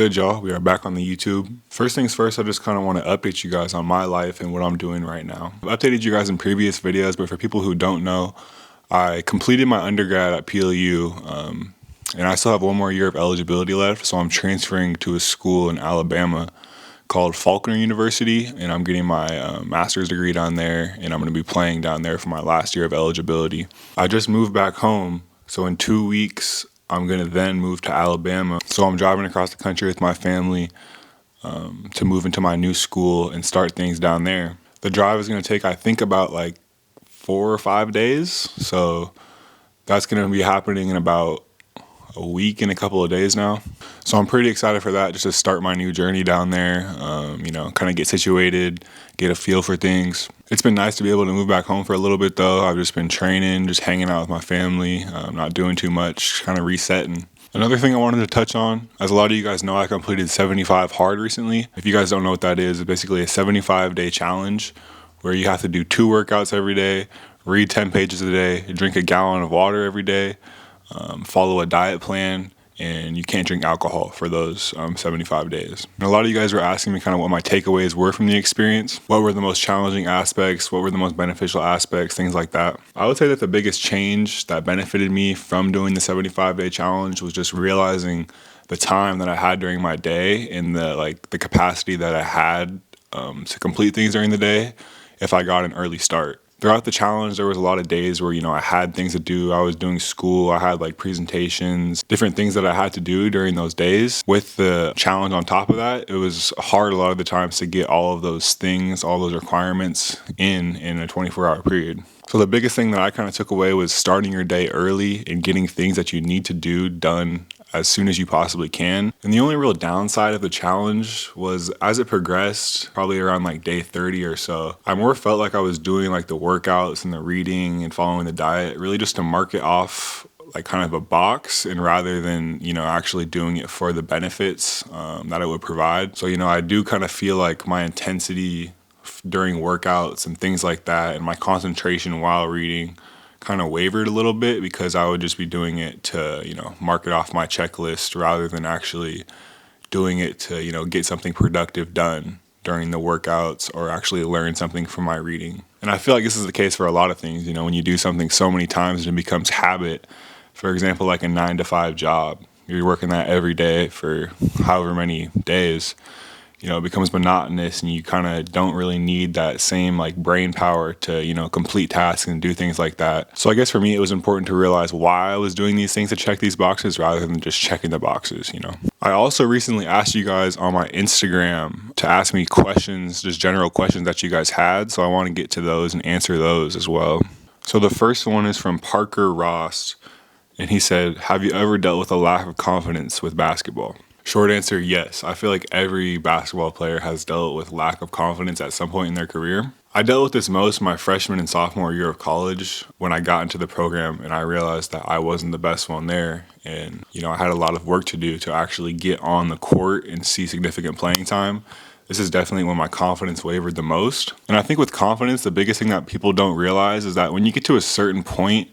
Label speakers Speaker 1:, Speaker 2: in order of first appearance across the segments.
Speaker 1: good, y'all? We are back on the YouTube. First things first, I just kind of want to update you guys on my life and what I'm doing right now. I've updated you guys in previous videos, but for people who don't know, I completed my undergrad at PLU, and I still have one more year of eligibility left, so I'm transferring to a school in Alabama called Faulkner University, and I'm getting my master's degree down there, and I'm going to be playing down there for my last year of eligibility. I just moved back home, so in 2 weeks, I'm going to then move to Alabama. So I'm driving across the country with my family to move into my new school and start things down there. The drive is going to take, I think, about like 4 or 5 days. So that's going to be happening in about a week and a couple of days now. So I'm pretty excited for that, just to start my new journey down there, kind of get situated, get a feel for things. It's been nice to be able to move back home for a little bit, though. I've just been training, just hanging out with my family, not doing too much, kind of resetting. Another thing I wanted to touch on, as a lot of you guys know, I completed 75 Hard recently. If you guys don't know what that is, it's basically a 75-day challenge where you have to do 2 workouts every day, read 10 pages a day, drink a gallon of water every day, follow a diet plan, and you can't drink alcohol for those 75 days. And a lot of you guys were asking me kind of what my takeaways were from the experience. What were the most challenging aspects? What were the most beneficial aspects? Things like that. I would say that the biggest change that benefited me from doing the 75-day challenge was just realizing the time that I had during my day and the capacity that I had to complete things during the day if I got an early start. Throughout the challenge, there was a lot of days where, I had things to do. I was doing school. I had presentations, different things that I had to do during those days. With the challenge on top of that, it was hard a lot of the times to get all of those things, all those requirements in a 24-hour period. So the biggest thing that I kind of took away was starting your day early and getting things that you need to do done as soon as you possibly can. And the only real downside of the challenge was as it progressed, probably around day 30 or so, I more felt like I was doing the workouts and the reading and following the diet really just to mark it off kind of a box, and rather than, actually doing it for the benefits that it would provide. So, I do kind of feel like my intensity during workouts and things like that and my concentration while reading kind of wavered a little bit, because I would just be doing it to, mark it off my checklist rather than actually doing it to, get something productive done during the workouts or actually learn something from my reading. And I feel like this is the case for a lot of things, when you do something so many times, it becomes habit. For example, like a 9-to-5 job, you're working that every day for however many days. It becomes monotonous, and you kind of don't really need that same brain power to, complete tasks and do things like that. So I guess for me, it was important to realize why I was doing these things to check these boxes rather than just checking the boxes, I also recently asked you guys on my Instagram to ask me questions, just general questions that you guys had. So I want to get to those and answer those as well. So the first one is from Parker Ross, and he said, "Have you ever dealt with a lack of confidence with basketball?" Short answer, yes. I feel like every basketball player has dealt with lack of confidence at some point in their career. I dealt with this most my freshman and sophomore year of college when I got into the program and I realized that I wasn't the best one there. And, I had a lot of work to do to actually get on the court and see significant playing time. This is definitely when my confidence wavered the most. And I think with confidence, the biggest thing that people don't realize is that when you get to a certain point,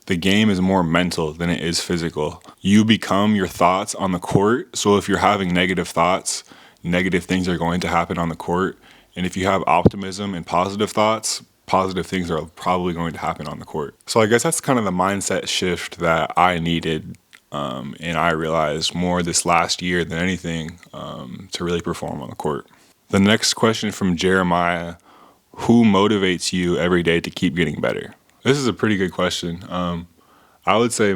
Speaker 1: the game is more mental than it is physical. You become your thoughts on the court. So if you're having negative thoughts, negative things are going to happen on the court. And if you have optimism and positive thoughts, positive things are probably going to happen on the court. So I guess that's kind of the mindset shift that I needed. And I realized more this last year than anything to really perform on the court. The next question from Jeremiah: who motivates you every day to keep getting better? This is a pretty good question. I would say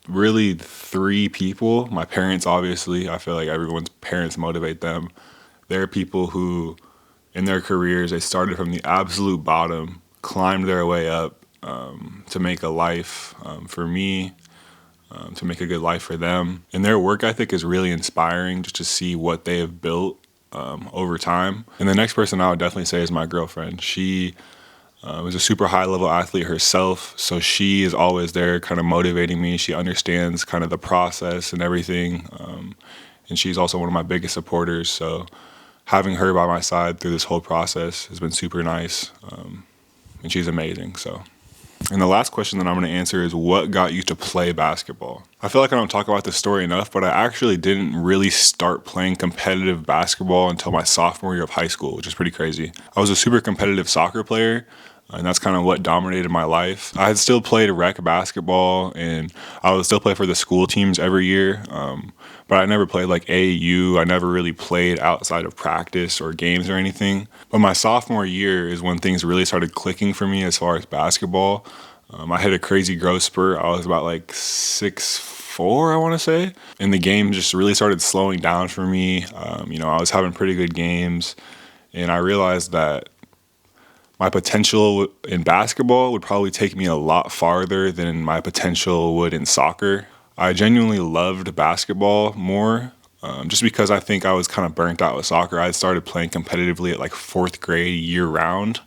Speaker 1: really 3 people. My parents, obviously. I feel like everyone's parents motivate them. They're people who, in their careers, they started from the absolute bottom, climbed their way up to make a life for me, to make a good life for them. And their work ethic is really inspiring just to see what they have built over time. And the next person I would definitely say is my girlfriend. She was a super high level athlete herself, so she is always there kind of motivating me. She understands kind of the process and everything, and she's also one of my biggest supporters, so having her by my side through this whole process has been super nice, and she's amazing. So And the last question that I'm going to answer is, what got you to play basketball? I feel like I don't talk about this story enough, but I actually didn't really start playing competitive basketball until my sophomore year of high school, which is pretty crazy. I was a super competitive soccer player, and that's kind of what dominated my life. I had still played rec basketball, and I would still play for the school teams every year, but I never played like AAU. I never really played outside of practice or games or anything. But my sophomore year is when things really started clicking for me as far as basketball. I hit a crazy growth spurt. I was about like 6'4", I want to say. And the game just really started slowing down for me. I was having pretty good games, and I realized that my potential in basketball would probably take me a lot farther than my potential would in soccer. I genuinely loved basketball more, just because I think I was kind of burnt out with soccer. I had started playing competitively at like 4th grade year round.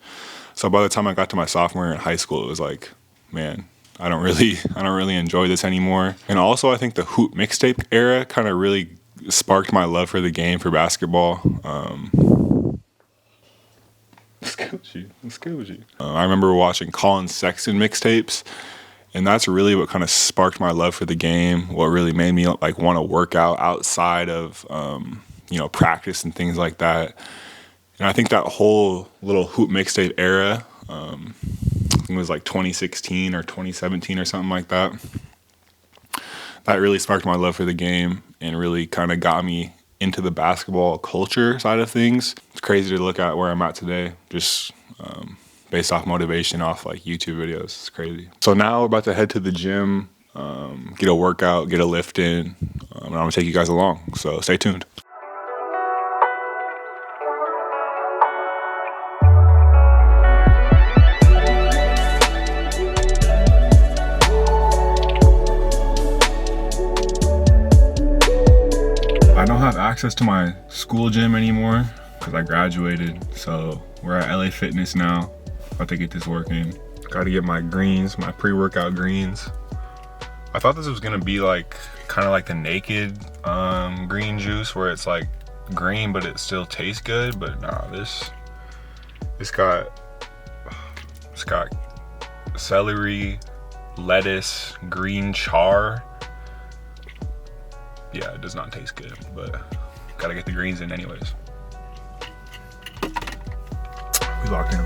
Speaker 1: So by the time I got to my sophomore year in high school, it was like, man, I don't really enjoy this anymore. And also I think the Hoop mixtape era kind of really sparked my love for the game, for basketball. I remember watching Colin Sexton mixtapes, and that's really what kind of sparked my love for the game. What really made me like want to work out outside of practice and things like that. And I think that whole little Hoop mixtape era, I think it was like 2016 or 2017 or something like that. That really sparked my love for the game and really kind of got me into the basketball culture side of things. It's crazy to look at where I'm at today, just based off motivation off like YouTube videos. It's crazy. So now we're about to head to the gym, get a workout, get a lift in, and I'm gonna take you guys along. So stay tuned. I don't have access to my school gym anymore because I graduated. So we're at LA Fitness now. About to get this working. Got to get my greens, my pre-workout greens. I thought this was gonna be like kind of like the Naked green juice, where it's like green but it still tastes good. But nah, it's got celery, lettuce, green char. Yeah, it does not taste good, but gotta get the greens in anyways. We locked in.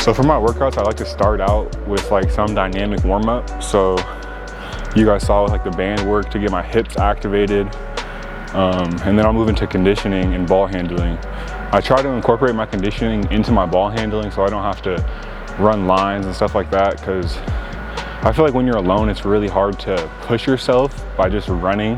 Speaker 1: So for my workouts, I like to start out with like some dynamic warm-up. So you guys saw like the band work to get my hips activated. And then I'll move into conditioning and ball handling. I try to incorporate my conditioning into my ball handling so I don't have to run lines and stuff like that, because I feel like when you're alone, it's really hard to push yourself by just running.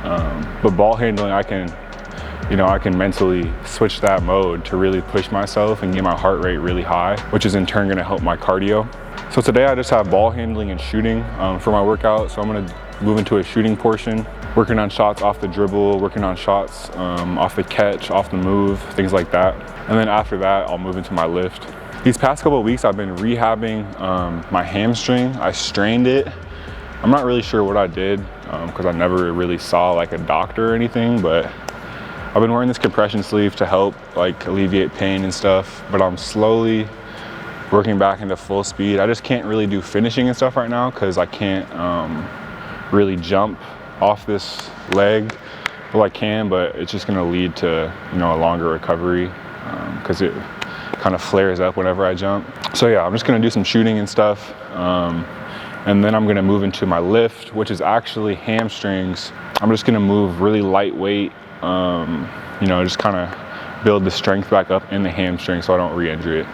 Speaker 1: But ball handling, I can mentally switch that mode to really push myself and get my heart rate really high, which is in turn gonna help my cardio. So today I just have ball handling and shooting for my workout. So I'm gonna move into a shooting portion, working on shots off the dribble, working on shots off the catch, off the move, things like that. And then after that, I'll move into my lift. These past couple of weeks, I've been rehabbing my hamstring. I strained it. I'm not really sure what I did because I never really saw like a doctor or anything, but I've been wearing this compression sleeve to help like alleviate pain and stuff, but I'm slowly working back into full speed. I just can't really do finishing and stuff right now because I can't really jump off this leg. Well, I can, but it's just gonna lead to, a longer recovery because it kind of flares up whenever I jump. So yeah, I'm just gonna do some shooting and stuff. And then I'm gonna move into my lift, which is actually hamstrings. I'm just gonna move really lightweight, just kind of build the strength back up in the hamstring so I don't re-injure it.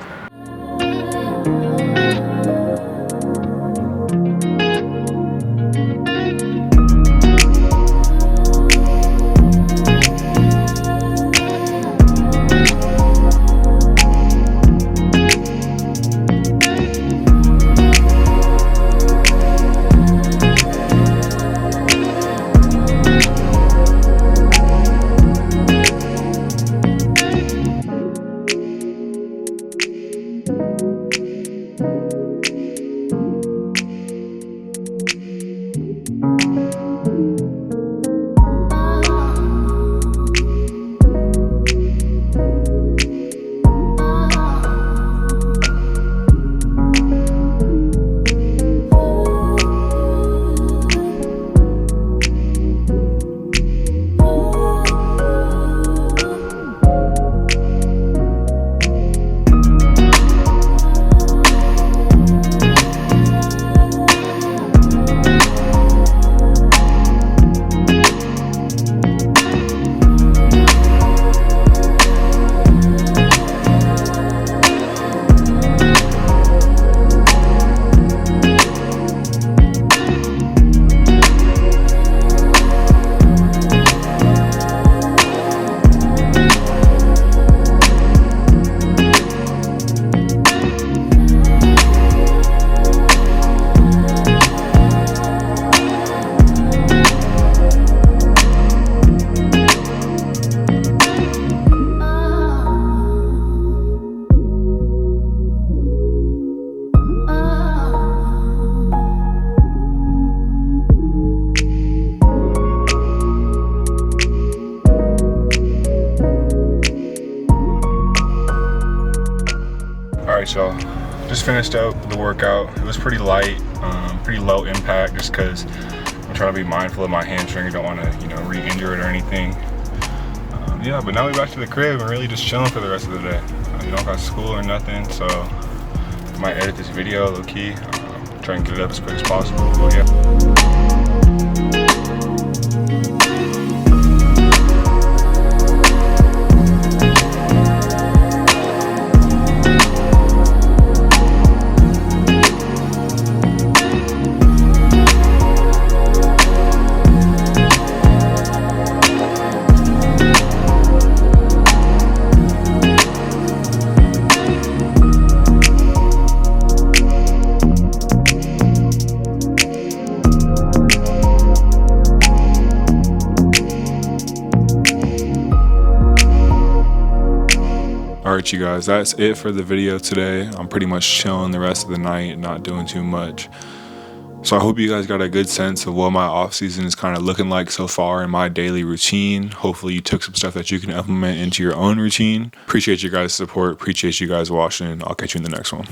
Speaker 1: Alright y'all, just finished up the workout. It was pretty light, pretty low impact just because I'm trying to be mindful of my hamstring. I don't want to, re-injure it or anything. Yeah, but now we're back to the crib and really just chilling for the rest of the day. You don't got school or nothing, so I might edit this video low key, try and get it up as quick as possible, but yeah. Alright you guys, that's it for the video today. I'm pretty much chilling the rest of the night, not doing too much. So I hope you guys got a good sense of what my off season is kind of looking like so far in my daily routine. Hopefully you took some stuff that you can implement into your own routine. Appreciate you guys' support, appreciate you guys watching. I'll catch you in the next one.